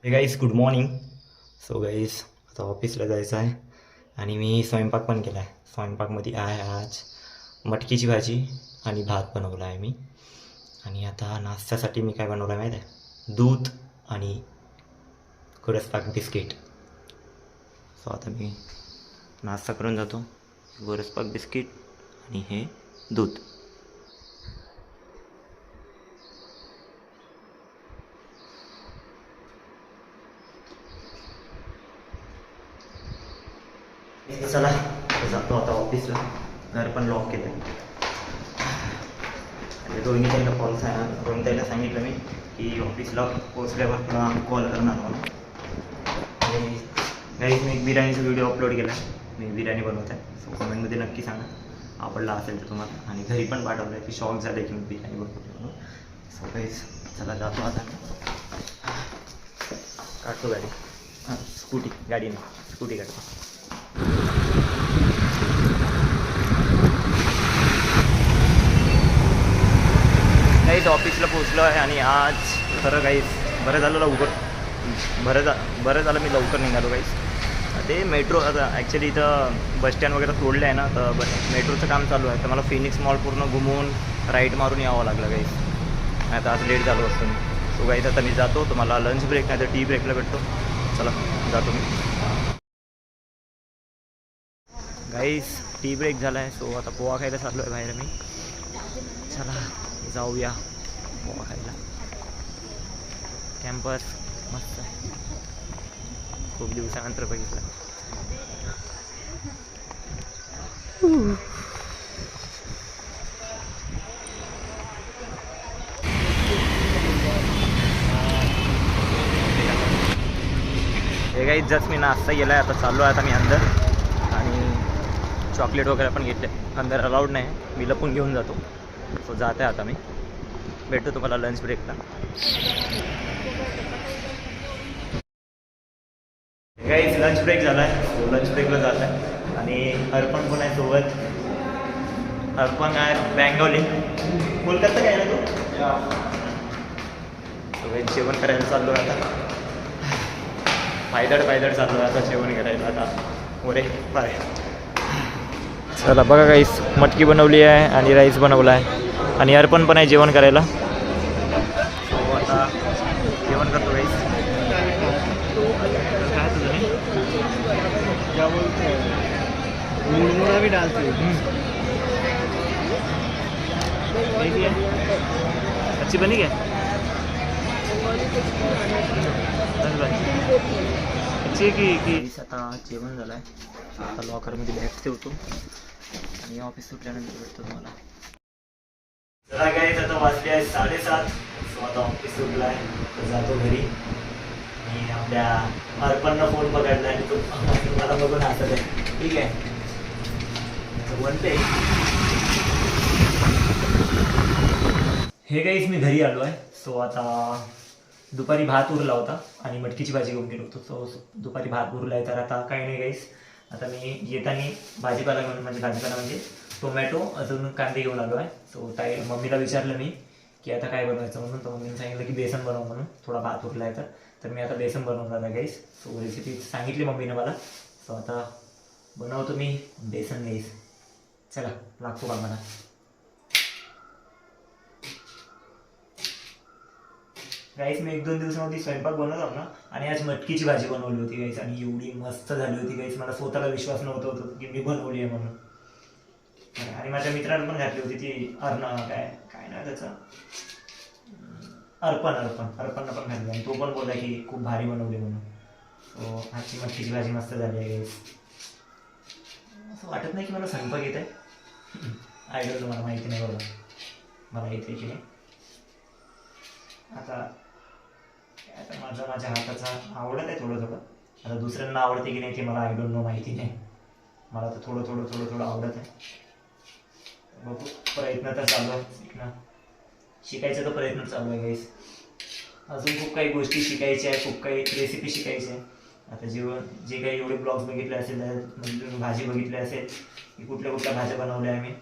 हे guys good morning. So guys आता ऑफिसला जायचं आहे आणि मी स्वयंपाक पण केला आहे. स्वयंपाकमध्ये आहे आज मटकीची भाजी आणि भात बनवला आहे मी. आणि आता नाश्त्यासाठी मी काय बनवलं आहे माहीत आहे, दूध आणि गोरसपाक बिस्किट. सो आता मी नाश्ता करून जातो. गोरसपाक बिस्किट आणि हे दूध. चला जातो आता ऑफिसला. घर पण लॉक केलं आहे. आणि रोहिणी ताईला रोहिणी ताईला सांगितलं मी की ऑफिसला पोचल्यावर तुला कॉल करणार म्हणून. आणि गाईज मी एक बिर्याणीचा व्हिडिओ अपलोड केला आहे. मी बिर्याणी बनवत आहे. सो कमेंटमध्ये नक्की सांगा आवडला असेल तर तुम्हाला. आणि घरी पण पाठवलं आहे की शॉक झाले की मी बिर्याणी बनवते म्हणून. सो गाईज चला जातो आता. काढतो गाडी. स्कूटी काढतो. काहीच ऑफिसला पोचलो आहे आणि आज खरं काहीच बरं झालं मी लवकर निघालो काहीच. ते मेट्रो आता ॲक्च्युली इथं बसस्टँड वगैरे तोडलं आहे ना, तर मेट्रोचं काम चालू आहे. तर मला फिनिक्स मॉल पूर्ण घुमवून राईट मारून यावं लागलं काहीच. आता आज लेट झालो असतो मी. सो काहीच आता मी जातो. तुम्हाला लंच ब्रेक नाही तर टी ब्रेकला भेटतो. चला जातो मी. गाईस टी ब्रेक झाला आहे. सो आता पोहा खायला चाललो आहे बाहेर मी. चला जाऊया पोहा खायला. कॅम्पस मस्त आहे. खूप दिवसानंतर बघितलं. हे काही जस्ट मी नाश्ता केला आहे. आता चाललो आहे आता मी अंदर. आणि चॉकलेट वगैरे पण घेतले. अंदर अलाउड नाही, मी लपून घेऊन जातो. सो जाते आता मी. भेटतो तुम्हाला लंच ब्रेकला. गाईज लंच ब्रेक झाला आहे. लंच ब्रेकला जात आहे. आणि अर्पण पण आहे सोबत. अर्पण आहे बँगोली. कोलकाता काय ना तू. सो गाईज जेवण करायला चाललो आहे आता. पायदळ चाललो आहे आता जेवण करायला. आता वरे बाय. चला बघा गाईस, मटकी बनवली आहे आणि राईस बनवला आहे. आणि अर्पण पण आहे जेवण करायला. सो आता जेवण करतो गाईस. काय तुझं क्या बोलते हैं, मुरमुरा भी डालते हैं. अच्छी बनी क्या? अच्छी की आता जेवण झालं आहे. आता लॉकरमध्ये बॅग ठेवतो आणि ऑफिस सुटल्यानंतर भेटतो तुम्हाला. जरा काय आता वाजले आहे 7:30. सो आता ऑफिस सुटला आहे. जातो घरी. आणि आपल्या अर्पणनं फोन पकडला आणि तो मला बघून हसत आहे. ठीक आहे म्हणते. हे काहीच मी घरी आलो आहे. सो आता दुपारी भात उरला होता आणि मटकीची भाजी घेऊन गेलो होतो. सो दुपारी भात उरला आहे. तर आता काही नाही गाईस, आता मी येताना भाजीपाला म्हणजे टोमॅटो अजून कांदे घेऊन आलो आहे. सो मम्मीला विचारलं मी की आता काय बनवायचं म्हणून. तर मम्मीने सांगितलं की बेसन बनव म्हणून. थोडा भात उरला आहे तर मी आता बेसन बनवणार आहे गाईस. सो रेसिपी सांगितली मम्मीने मला. सो आता बनवतो मी बेसन गाईस. चला लागतो का मला. गाईस मी 1-2 दिवसामध्ये स्वयंपाक बनवतो ना. आणि आज मटकीची भाजी बनवली होती गाईस. आणि एवढी मस्त झाली होती गाईस. मला स्वतःला विश्वास नव्हता होत की मी बनवली आहे म्हणून. आणि माझ्या मित्राने पण घातली होती ती काय ना त्याचं अर्पणनं पण घातली. आणि तो पण बोलला की खूप भारी बनवली म्हणून. सो आजची मटकीची भाजी मस्त झाली आहे गाईस. असं वाटत नाही की मला स्वयंपाक येत आहे. आय डोंट नो, मला माहिती नाही बघा मला येते की नाही. आता माझ्या हाताचा आवडत आहे थोडं. आता दुसऱ्यांना आवडते की नाही ते मला आय डोंट नो, माहिती नाही. मला तर थोडं आवडत आहे. बघू, प्रयत्न तर चालू आहे. शिकायचा तर प्रयत्न चालू आहे गाईस. अजून खूप काही गोष्टी शिकायच्या आहे. खूप काही रेसिपी शिकायची आहे. आता जे काही एवढे ब्लॉग्स बघितले असेल, म्हणजे भाजी बघितली असेल की कुठल्या भाज्या बनवल्या आहे मी,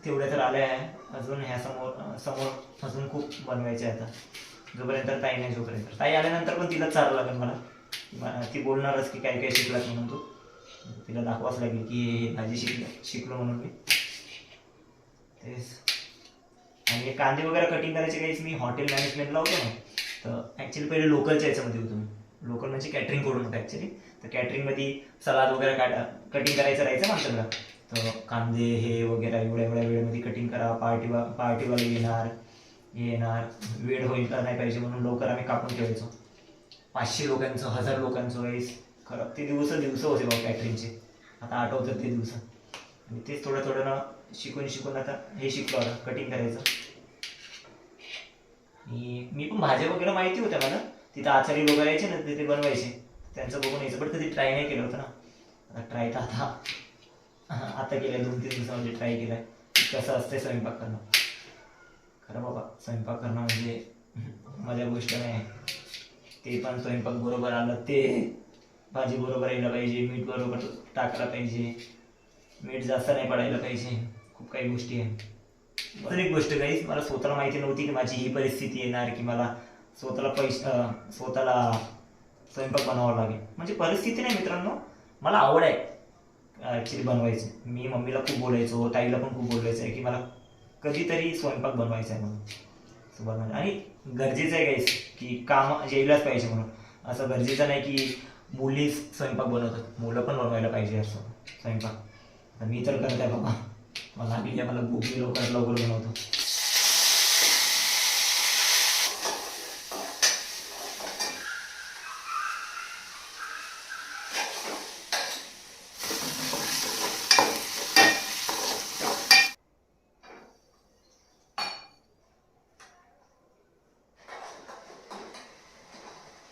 तेवढ्या तर आल्या आहे. अजून ह्या समोर अजून खूप बनवायचे आता. जोपर्यंत ताई नाही, जोपर्यंत ताई आल्यानंतर पण तिला चालू लागेल मला. ती बोलणारच की काय काय शिकलात म्हणून तू. तिला दाखवाच लागेल की हे भाजी शिकलो म्हणून मी. तेच. आणि हे कांदे वगैरे कटिंग करायचे काहीच मी हॉटेल मॅनेजमेंटला होतो ना, तर ॲक्च्युली पहिले लोकलच्या याच्यामध्ये होतो मी. लोकल म्हणजे कॅटरिंग करून होतं ॲक्च्युली. तर कॅटरिंगमध्ये सलाद वगैरे कटिंग करायचं राहायचं ना आमच्याकडं. तर कांदे हे वगैरे एवढ्या एवढ्या वेळेमध्ये कटिंग करा, पार्टीवाले येणार, हे येणार, वेळ होईल नाही पाहिजे म्हणून लवकर आम्ही कापून ठेवायचो. 500 लोकांचं, 1000 लोकांचं वेळेस. खरं ते दिवस होते बाबा कॅटरिंगचे. आता आठवतात ते दिवस. आणि तेच थोडं थोडं ना शिकून आता हे शिकलो आता कटिंग करायचं. आणि मी पण भाज्या वगैरे माहिती होत्या मला. तिथं आचारी लोक यायचे ना, ते बनवायचे, त्यांचं बघून यायचं. पण कधी ट्राय नाही केलं होतं ना. आता ट्राय तर आता केलं 2-3 दिवसामध्ये ट्राय केलाय कसं असते स्वयंपाक करणं. खरं बाबा स्वयंपाक करणं म्हणजे मजा गोष्ट नाही. ते पण स्वयंपाक बरोबर आलं, ते भाजी बरोबर यायला पाहिजे, मीठ बरोबर टाकायला पाहिजे, मीठ जास्त नाही पडायला पाहिजे, खूप काही गोष्टी आहे. तर एक गोष्ट काही मला स्वतःला माहिती नव्हती की माझी ही परिस्थिती येणार, की मला स्वतःला स्वयंपाक बनवावा लागेल. म्हणजे परिस्थिती नाही मित्रांनो, मला आवड आहे ॲक्च्युली बनवायचं. मी मम्मीला खूप बोलायचो, ताईला पण खूप बोलायचं आहे की मला कधीतरी स्वयंपाक बनवायचा आहे म्हणून. आणि गरजेचं आहे काहीच की काम यायलाच पाहिजे म्हणून. असं गरजेचं नाही की मुलीच स्वयंपाक बनवतात, मुलं पण बनवायला पाहिजे असं स्वयंपाक. मी तर करत आहे बाबा, मला मला भूक लवकर बनवतो.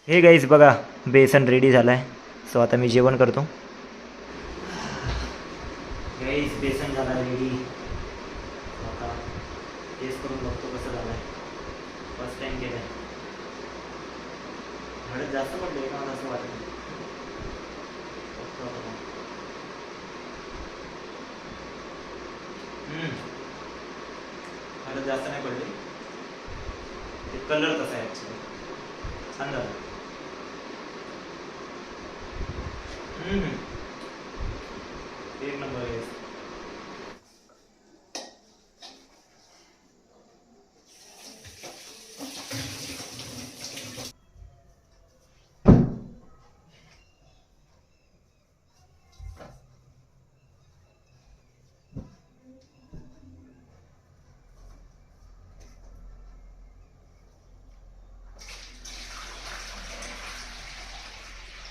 हे गाईस बघा, बेसन रेडी झालं आहे. सो आता मी जेवण करतो. गाईस बेसन झाला रेडी. आता टेस्ट करून बघतो कसं झालं आहे. फर्स्ट टाईम केलं आहे. हळद जास्त पडली आहे का मला असं वाटतं. हळद जास्त नाही पडली. ते कलर कसा आहे ॲक्च्युली छान झालं. एक नंबर आहे.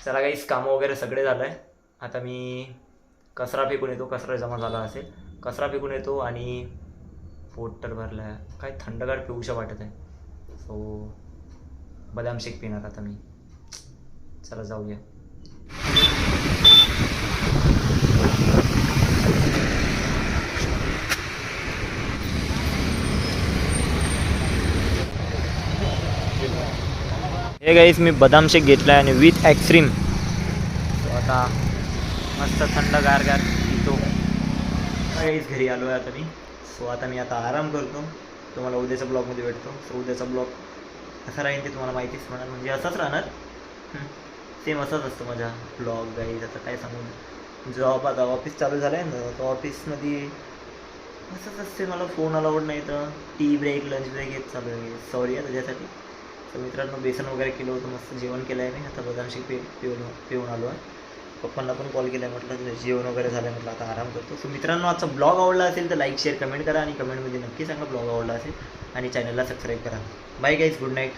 चला काहीच कामं वगैरे सगळे झालं आहे. आता मी कचरा फेकून येतो. कचरा जमा झाला असेल, कचरा फेकून येतो. आणि पोट तर भरलं आहे, काय थंडगार पिऊशा वाटत आहे. सो बदाम शेक पिणार आता मी. चला जाऊया. हे गाईस मी बदाम शेक घेतला आहे आणि विथ ॲक्सक्रीम. सो आता मस्त थंड गार पितो. गाईस घरी आलो आहे आता मी. सो आता मी आराम करतो. तुम्हाला उद्याच्या ब्लॉगमध्ये भेटतो. सो उद्याचा ब्लॉग कसा राहील ते तुम्हाला माहितीच म्हणा, म्हणजे असंच राहणार. सेम असंच असतं माझा ब्लॉग गाईज. आता काय सांगू, जॉब आता ऑफिस चालू झालं आहे ना, तर ऑफिसमध्ये असंच असते. मला फोन अलाउड नाही, तर टी ब्रेक, लंच ब्रेक येत चालू आहे. सॉरी आहे त्याच्यासाठी. तर मित्रांनो बेसन वगैरे केलं होतं, मस्त जेवण केलं आहे मी. आता बदाम शेक पिऊन आलो आहे. पप्पांना पण कॉल केला आहे, म्हटलं जेवण वगैरे झालं आहे, म्हटलं आता आराम करतो. सो मित्रांनो आजचा ब्लॉग आवडला असेल तर लाईक शेअर कमेंट करा, आणि कमेंटमध्ये नक्की सांगा ब्लॉग आवडला असेल, आणि चॅनलला सबस्क्राईब करा. Bye guys, good night.